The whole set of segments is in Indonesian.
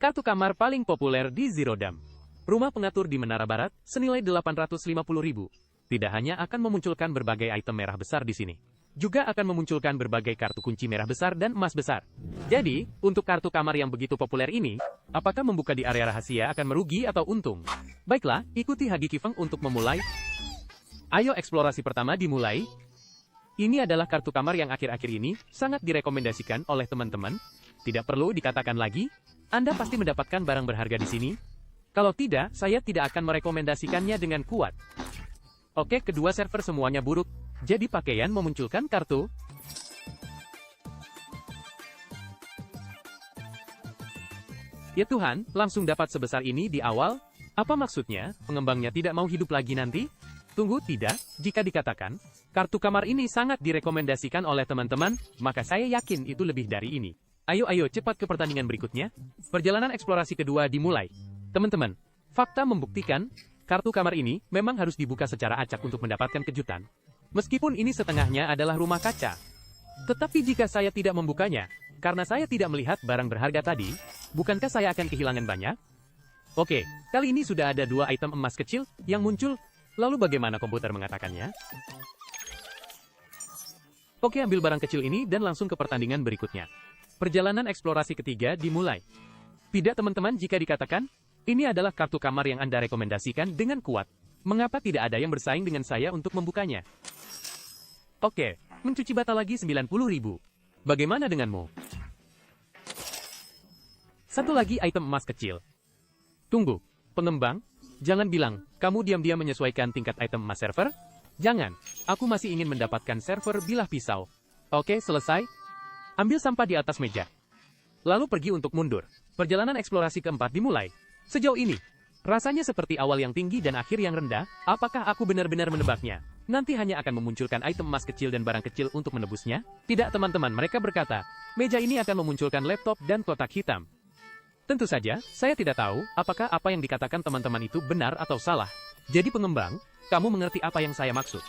Kartu kamar paling populer di Zero Dam. Rumah pengatur di Menara Barat, senilai 850.000. Tidak hanya akan memunculkan berbagai item merah besar di sini, juga akan memunculkan berbagai kartu kunci merah besar dan emas besar. Jadi, untuk kartu kamar yang begitu populer ini, apakah membuka di area rahasia akan merugi atau untung? Baiklah, ikuti Hagi Kifeng untuk memulai. Ayo eksplorasi pertama dimulai. Ini adalah kartu kamar yang akhir-akhir ini sangat direkomendasikan oleh teman-teman. Tidak perlu dikatakan lagi, Anda pasti mendapatkan barang berharga di sini. Kalau tidak, saya tidak akan merekomendasikannya dengan kuat. Oke, kedua server semuanya buruk. Jadi pakaian memunculkan kartu. Ya Tuhan, langsung dapat sebesar ini di awal. Apa maksudnya? Pengembangnya tidak mau hidup lagi nanti? Tunggu, tidak. Jika dikatakan, kartu kamar ini sangat direkomendasikan oleh teman-teman, maka saya yakin itu lebih dari ini. Ayo cepat ke pertandingan berikutnya. Perjalanan eksplorasi kedua dimulai. Teman-teman, fakta membuktikan, kartu kamar ini memang harus dibuka secara acak untuk mendapatkan kejutan. Meskipun ini setengahnya adalah rumah kaca. Tetapi jika saya tidak membukanya, karena saya tidak melihat barang berharga tadi, bukankah saya akan kehilangan banyak? Oke, kali ini sudah ada 2 item emas kecil yang muncul, lalu bagaimana komputer mengatakannya? Oke, ambil barang kecil ini dan langsung ke pertandingan berikutnya. Perjalanan eksplorasi ketiga dimulai. Tidak teman-teman, jika dikatakan, ini adalah kartu kamar yang Anda rekomendasikan dengan kuat. Mengapa tidak ada yang bersaing dengan saya untuk membukanya? Oke, mencuci bata lagi 90.000. Bagaimana denganmu? Satu lagi item emas kecil. Tunggu, pengembang, jangan bilang, kamu diam-diam menyesuaikan tingkat item emas server? Jangan, aku masih ingin mendapatkan server bilah pisau. Oke, selesai. Ambil sampah di atas meja. Lalu pergi untuk mundur. Perjalanan eksplorasi keempat dimulai. Sejauh ini, rasanya seperti awal yang tinggi dan akhir yang rendah. Apakah aku benar-benar menebaknya? Nanti hanya akan memunculkan item emas kecil dan barang kecil untuk menebusnya? Tidak teman-teman, mereka berkata, meja ini akan memunculkan laptop dan kotak hitam. Tentu saja, saya tidak tahu apakah apa yang dikatakan teman-teman itu benar atau salah. Jadi pengembang, kamu mengerti apa yang saya maksud?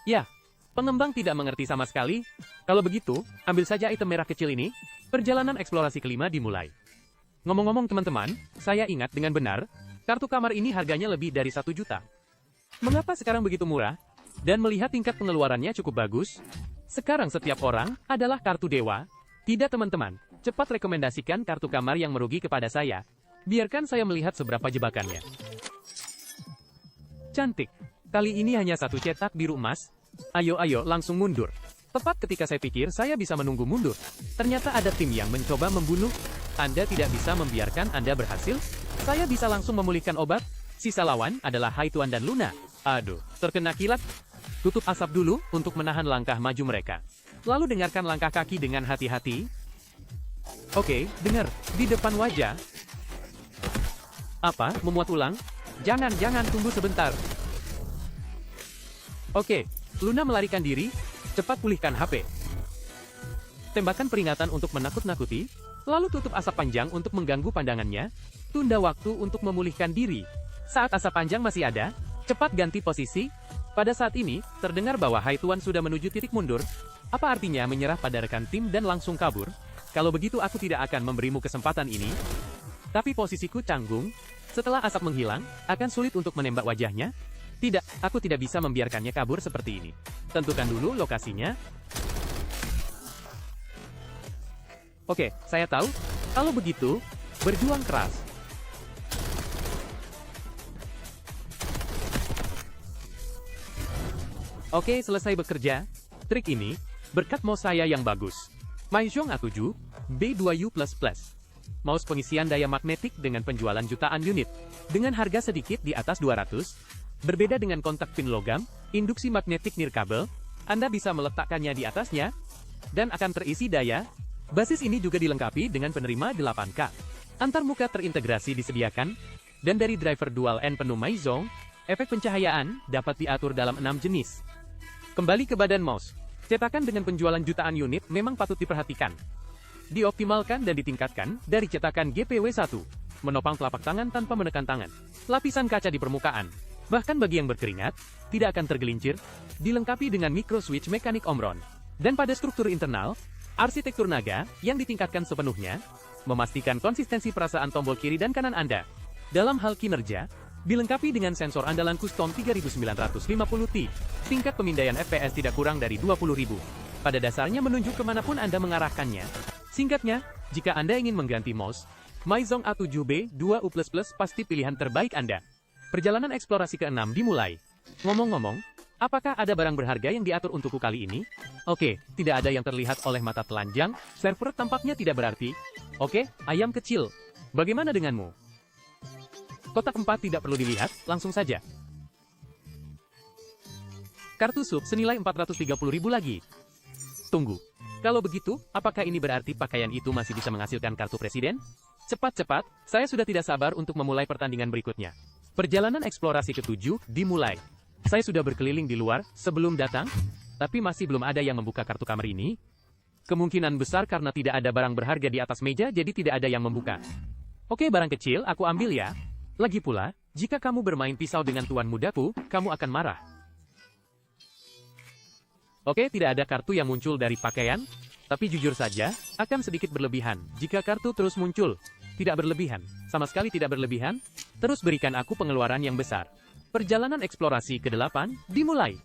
Ya, pengembang tidak mengerti sama sekali. Kalau begitu, ambil saja item merah kecil ini. Perjalanan eksplorasi kelima dimulai. Ngomong-ngomong teman-teman, saya ingat dengan benar, kartu kamar ini harganya lebih dari 1 juta. Mengapa sekarang begitu murah? Dan melihat tingkat pengeluarannya cukup bagus, sekarang setiap orang adalah kartu dewa. Tidak teman-teman, cepat rekomendasikan kartu kamar yang merugi kepada saya. Biarkan saya melihat seberapa jebakannya. Cantik. Kali ini hanya 1 cetak biru emas. Ayo langsung mundur. Tepat ketika saya pikir saya bisa menunggu mundur, ternyata ada tim yang mencoba membunuh. Anda tidak bisa membiarkan Anda berhasil. Saya bisa langsung memulihkan obat. Sisa lawan adalah Hai Tuan dan Luna. Aduh, terkena kilat. Tutup asap dulu untuk menahan langkah maju mereka. Lalu dengarkan langkah kaki dengan hati-hati. Oke, dengar, di depan wajah. Apa, memuat ulang? Jangan, tunggu sebentar. Oke, Luna melarikan diri. Cepat pulihkan HP. Tembakan peringatan untuk menakut-nakuti, lalu tutup asap panjang untuk mengganggu pandangannya. Tunda waktu untuk memulihkan diri. Saat asap panjang masih ada, cepat ganti posisi. Pada saat ini, terdengar bahwa Hai Tuan sudah menuju titik mundur. Apa artinya menyerah pada rekan tim dan langsung kabur? Kalau begitu aku tidak akan memberimu kesempatan ini. Tapi posisiku canggung. Setelah asap menghilang, akan sulit untuk menembak wajahnya. Tidak, aku tidak bisa membiarkannya kabur seperti ini. Tentukan dulu lokasinya. Oke, saya tahu. Kalau begitu, berjuang keras. Oke, selesai bekerja. Trik ini, berkat mouse saya yang bagus. Maizhong A7, B2U++. Mouse pengisian daya magnetik dengan penjualan jutaan unit. Dengan harga sedikit di atas 200. Berbeda dengan kontak pin logam, induksi magnetik nirkabel, Anda bisa meletakkannya di atasnya, dan akan terisi daya. Basis ini juga dilengkapi dengan penerima 8K. Antarmuka terintegrasi disediakan, dan dari driver dual N penuh Maizhong, efek pencahayaan dapat diatur dalam 6 jenis. Kembali ke badan mouse. Cetakan dengan penjualan jutaan unit memang patut diperhatikan. Dioptimalkan dan ditingkatkan dari cetakan GPW1. Menopang telapak tangan tanpa menekan tangan. Lapisan kaca di permukaan. Bahkan bagi yang berkeringat, tidak akan tergelincir, dilengkapi dengan micro switch mekanik Omron. Dan pada struktur internal, arsitektur naga yang ditingkatkan sepenuhnya, memastikan konsistensi perasaan tombol kiri dan kanan Anda. Dalam hal kinerja, dilengkapi dengan sensor andalan custom 3950T, tingkat pemindaian FPS tidak kurang dari 20.000. Pada dasarnya menunjuk kemanapun Anda mengarahkannya. Singkatnya, jika Anda ingin mengganti mouse, Mizong A7B 2U++ pasti pilihan terbaik Anda. Perjalanan eksplorasi ke-6 dimulai. Ngomong-ngomong, apakah ada barang berharga yang diatur untukku kali ini? Oke, tidak ada yang terlihat oleh mata telanjang, server tampaknya tidak berarti. Oke, ayam kecil. Bagaimana denganmu? Kotak 4 tidak perlu dilihat, langsung saja. Kartu sub senilai 430.000 lagi. Tunggu. Kalau begitu, apakah ini berarti pakaian itu masih bisa menghasilkan kartu presiden? Cepat-cepat, saya sudah tidak sabar untuk memulai pertandingan berikutnya. Perjalanan eksplorasi ke-7 dimulai. Saya sudah berkeliling di luar sebelum datang, tapi masih belum ada yang membuka kartu kamar ini. Kemungkinan besar karena tidak ada barang berharga di atas meja, jadi tidak ada yang membuka. Oke, barang kecil, aku ambil ya. Lagi pula, jika kamu bermain pisau dengan tuan mudaku, kamu akan marah. Oke, tidak ada kartu yang muncul dari pakaian, tapi jujur saja, akan sedikit berlebihan jika kartu terus muncul. Tidak berlebihan, sama sekali tidak berlebihan. Terus berikan aku pengeluaran yang besar. Perjalanan eksplorasi ke-8 dimulai.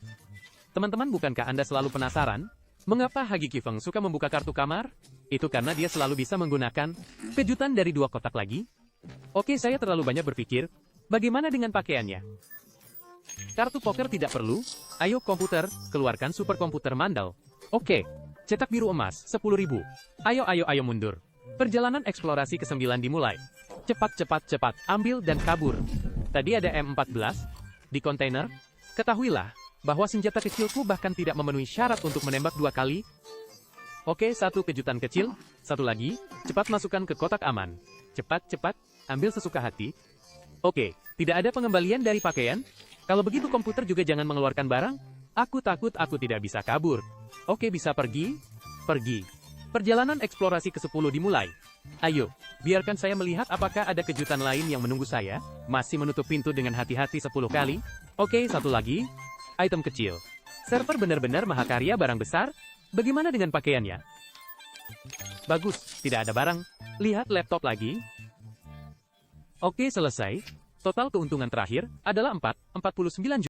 Teman-teman, bukankah Anda selalu penasaran? Mengapa Hagi Kifeng suka membuka kartu kamar? Itu karena dia selalu bisa menggunakan kejutan dari 2 kotak lagi. Oke, saya terlalu banyak berpikir. Bagaimana dengan pakaiannya? Kartu poker tidak perlu. Ayo komputer, keluarkan superkomputer mandal. Oke, cetak biru emas, 10.000. Ayo mundur. Perjalanan eksplorasi ke-9 dimulai. Cepat, ambil dan kabur. Tadi ada M14 di kontainer. Ketahuilah bahwa senjata kecilku bahkan tidak memenuhi syarat untuk menembak 2 kali. Oke, 1 kejutan kecil. 1 lagi, cepat masukkan ke kotak aman. Cepat, ambil sesuka hati. Oke, tidak ada pengembalian dari pakaian. Kalau begitu komputer juga jangan mengeluarkan barang. Aku takut aku tidak bisa kabur. Oke, bisa pergi. Perjalanan eksplorasi ke-10 dimulai. Ayo, biarkan saya melihat apakah ada kejutan lain yang menunggu saya. Masih menutup pintu dengan hati-hati 10 kali. Oke, 1 lagi. Item kecil. Server benar-benar mahakarya barang besar. Bagaimana dengan pakaiannya? Bagus, tidak ada barang. Lihat laptop lagi. Oke, selesai. Total keuntungan terakhir adalah 49